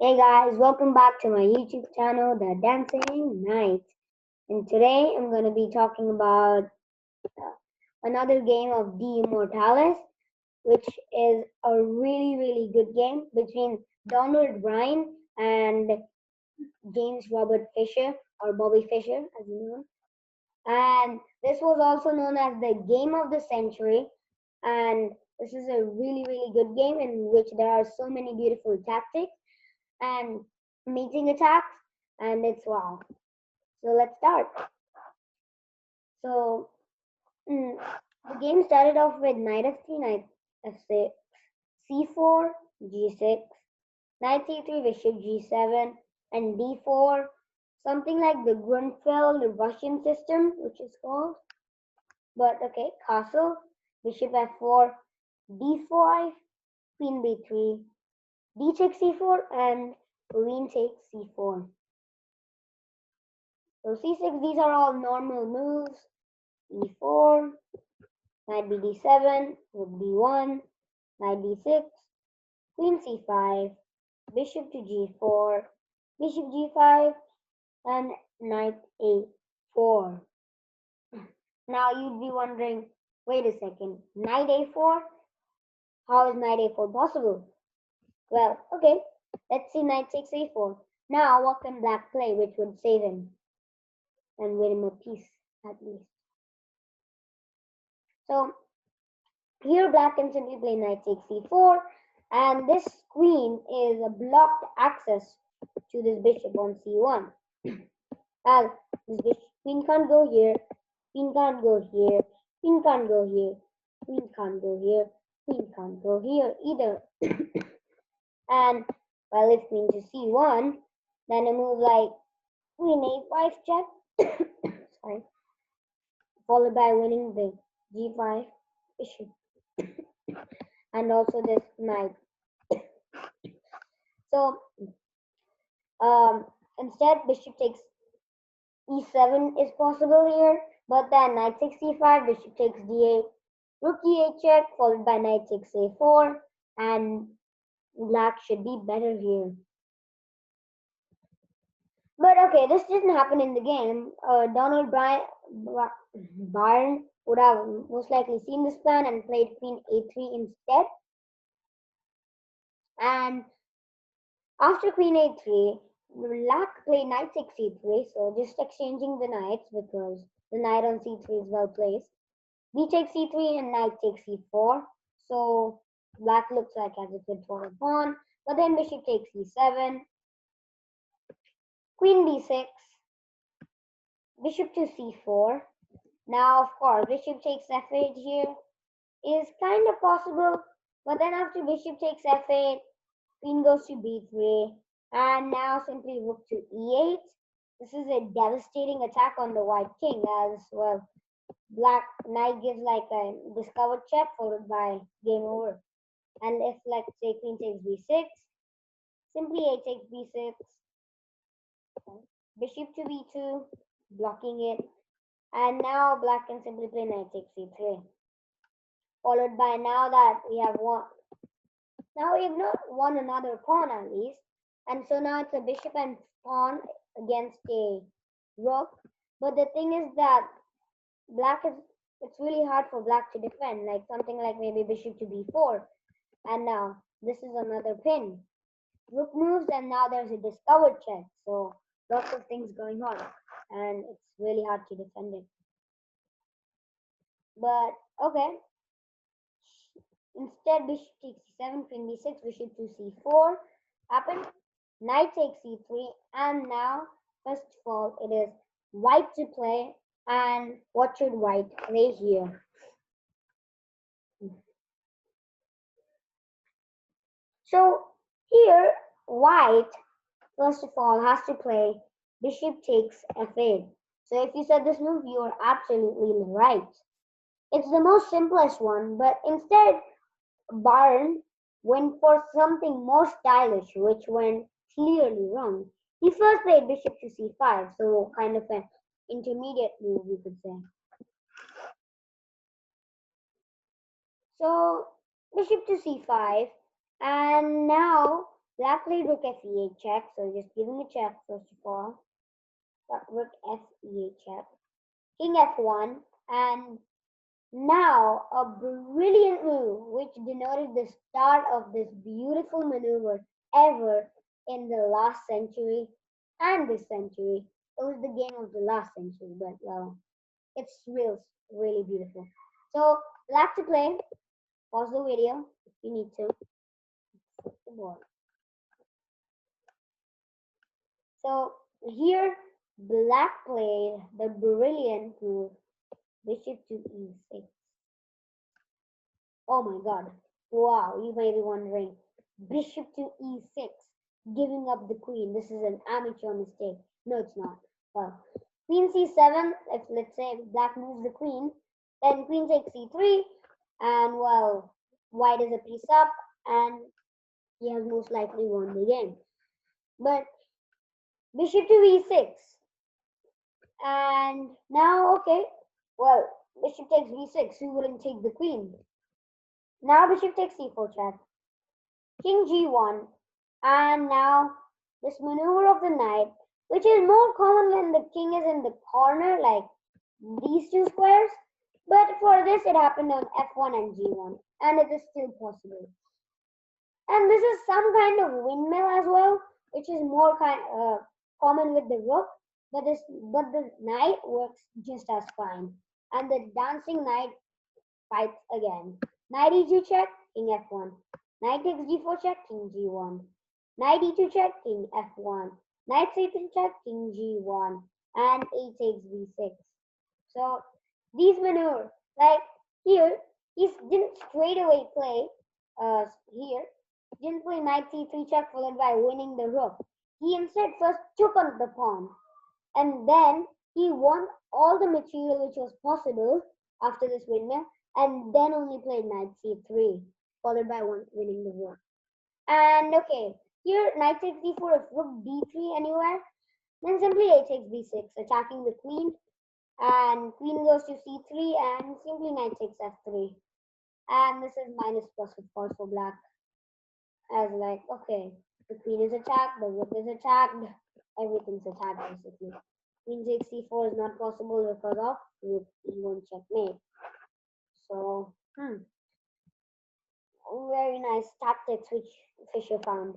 Hey guys, welcome back to my YouTube channel, The Dancing Knight. And today I'm going to be talking about another game of the Immortales, which is a really good game between Donald Byrne and James Robert Fischer, or Bobby Fischer, as you know. And this was also known as the Game of the Century. And this is a really good game in which there are so many beautiful tactics and meeting attacks, and it's wow. So let's start. So the game started off with knight f3, knight f6, c4, g6, knight c3, bishop g7, and d4. Something like the Grunfeld Russian system, which is called. But okay, castle, bishop f4, d5, queen b3, d takes c4, and queen takes c4. So c6, these are all normal moves. e4, knight bd7, rook d1, knight d6, queen c5, bishop to g4, bishop g5, and knight a4. Now you'd be wondering, wait a second, knight a4? How is knight a4 possible? Well, okay, let's see knight takes a4. Now what can black play which would save him and win him a piece at least? So here black can simply play knight takes c4, and this queen is a blocked access to this bishop on c1. As this queen can't go here, queen can't go here, queen can't go here, queen can't go here, queen can't go here either. And well, if queen to c1, then a move like queen a5 check, sorry, followed by winning the g5 bishop, and also this knight. So instead, bishop takes e7 is possible here, but then knight takes c5, bishop takes d8, rook e8 check, followed by knight takes a4, and black should be better here. But okay, this didn't happen in the game. Donald Byrne would have most likely seen this plan and played queen a3 instead. And after queen a3, black played knight takes c3, so just exchanging the knights because the knight on c3 is well placed. B takes c3 and knight takes c4, so black looks like as if it for a pawn, but then bishop takes c7, queen b6, bishop to c4. Now, of course, bishop takes f8 here is kind of possible, but then after bishop takes f8, queen goes to b3, and now simply rook to e8. This is a devastating attack on the white king, as well. Black knight gives like a discovered check followed by game over. And if let's say queen takes b6, simply a takes b6, bishop to b2, blocking it, and now black can simply play knight takes c3. Followed by now that we have won. Now we have not won another pawn at least, and so now it's a bishop and pawn against a rook. But the thing is that black is it's really hard for black to defend, like something like maybe bishop to b4. And now this is another pin. Rook moves, and now there's a discovered check. So lots of things going on, and it's really hard to defend it. But okay. Instead, bishop takes c7, queen b6, bishop to c4 happened. Knight takes c3, and now first of all it is white to play. And what should white play here? So here white first of all has to play bishop takes f8. So if you said this move, you are absolutely right. It's the most simplest one, but instead Byrne went for something more stylish, which went clearly wrong. He first played bishop to c5, so kind of an intermediate move, you could say. So bishop to c5, and now Black played rook f8 check, so just giving a check first of all. Got rook f8 check. King f1, and now a brilliant move which denoted the start of this beautiful maneuver ever in the last century and this century. It was the game of the last century, but well, it's really beautiful. So, black to play. Pause the video if you need to. Flip the board. So here, black played the brilliant move, bishop to e6. Oh my god. Wow, you may be wondering. Bishop to e6, giving up the queen. This is an amateur mistake. No, it's not. Well, queen c7, if let's say black moves the queen, then queen takes c3, and well, white is a piece up, and he has most likely won the game. But bishop to e6, and now, okay, well, bishop takes b6, who wouldn't take the queen? Now bishop takes c4 check, king g1, and now this maneuver of the knight, which is more common when the king is in the corner, like these two squares, but for this it happened on f1 and g1, and it is still possible. And this is some kind of windmill as well, which is more common with the rook, but the knight works just as fine. And the dancing knight fights again. Knight e2 check, king f1. Knight takes g4 check, king g1. Knight e2 check, king f1. Knight c3 check, king g1. And a takes b6. So these maneuvers, like here, he didn't straight away play here. Didn't play knight c3 check followed by winning the rook. He instead first took on the pawn, and then he won all the material which was possible after this windmill, and then only played knight c3 followed by winning the rook. And okay, here knight takes d4, if rook d3 anywhere, then simply a takes b6, attacking the queen, and queen goes to c3, and simply knight takes f3. And this is minus plus of course for black, as like, okay, the queen is attacked, the rook is attacked, everything's attacked basically. Queen takes c4 is not possible because of rook e1 checkmate. So, very nice tactics which Fischer found.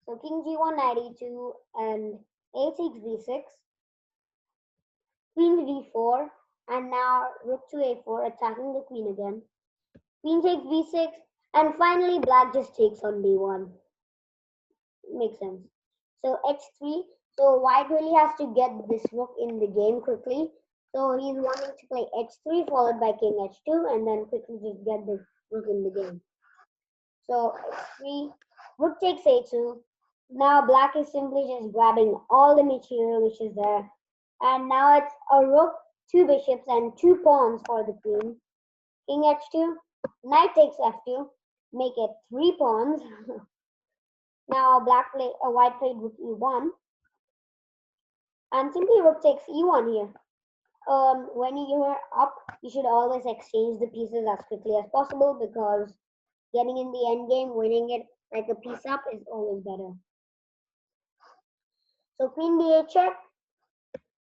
So king g1, knight e2, and a takes b6, queen to d4, and now rook to a4, attacking the queen again. Queen takes b6, and finally black just takes on b1. Makes sense. So h3. So white really has to get this rook in the game quickly. So he's wanting to play h3 followed by king h2, and then quickly just get the rook in the game. So h3, rook takes a2. Now black is simply just grabbing all the material which is there. And now it's a rook, two bishops, and two pawns for the queen. King h2, knight takes f2, make it three pawns. Now white played rook e1, and simply rook takes e1 here. When you are up, you should always exchange the pieces as quickly as possible, because getting in the end game, winning it like a piece up is always better. So queen b8 check,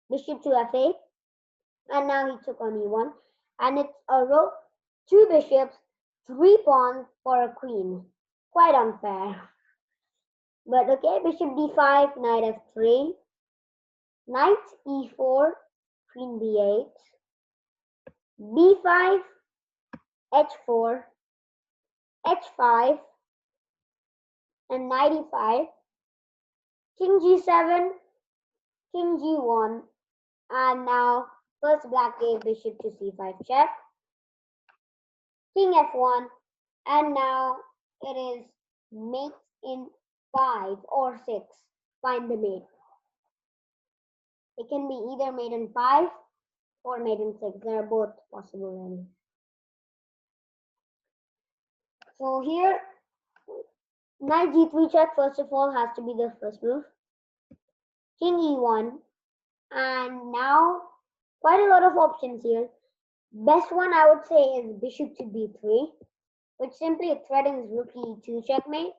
bishop to f8, and now he took on e1, and it's a rook, two bishops, three pawns for a queen. Quite unfair. But okay, bishop d5, knight f3, knight e4, queen b8, b5, h4, h5, and knight e5, king g7, king g1, and now first black gave bishop to c5 check, king f1, and now it is mate in 5 or 6. Find the mate. It can be either mate in 5 or mate in 6. They are both possible really. So here, knight g3 check first of all has to be the first move. King e1, and now quite a lot of options here. Best one I would say is bishop to b3, which simply threatens rook e2 checkmate,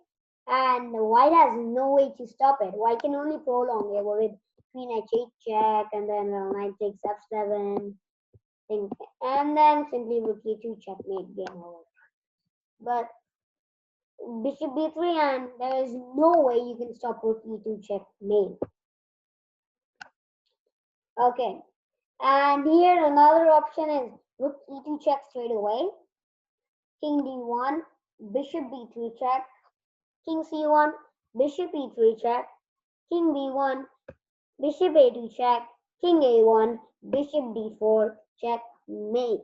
And white has no way to stop it. White can only prolong it with queen h8 check, and then knight takes f7, and then simply rook e2 checkmate, game over. But bishop b3, and there is no way you can stop rook e2 checkmate. Okay, and here another option is rook e2 check straight away, king d1, bishop b3 check, king c1, bishop e3 check, king b1, bishop a2 check, king a1, bishop d4 checkmate.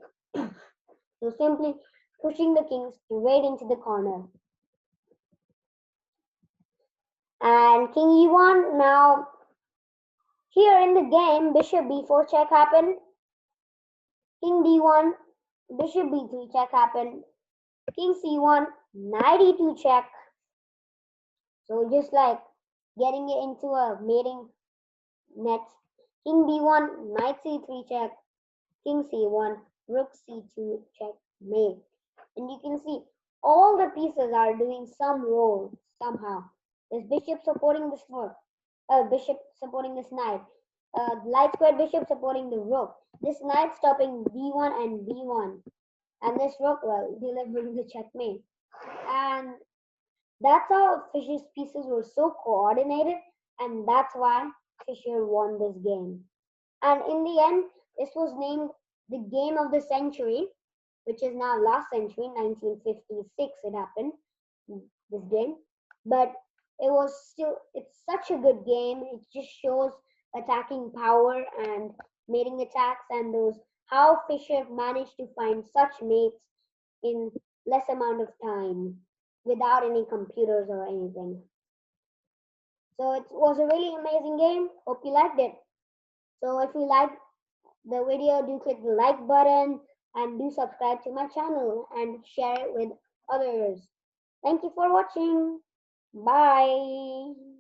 So simply pushing the kings straight into the corner. And king e1, now here in the game, bishop b4 check happened, king d1, bishop b3 check happened, king c1, knight e2 check. So just like getting it into a mating net. King b1, knight c3 check, king c1, rook c2 checkmate. And you can see all the pieces are doing some role somehow. There's bishop supporting this rook, bishop supporting this knight, light squared bishop supporting the rook, this knight stopping d1 and b1, and this rook, well, delivering the checkmate. And that's how Fischer's pieces were so coordinated, and that's why Fischer won this game. And in the end, this was named the game of the century, which is now last century, 1956 it happened, this game. But it's such a good game. It just shows attacking power and mating attacks, and those how Fischer managed to find such mates in less amount of time without any computers or anything. So it was a really amazing game. Hope you liked it. So if you liked the video, do click the like button and do subscribe to my channel and share it with others. Thank you for watching. Bye.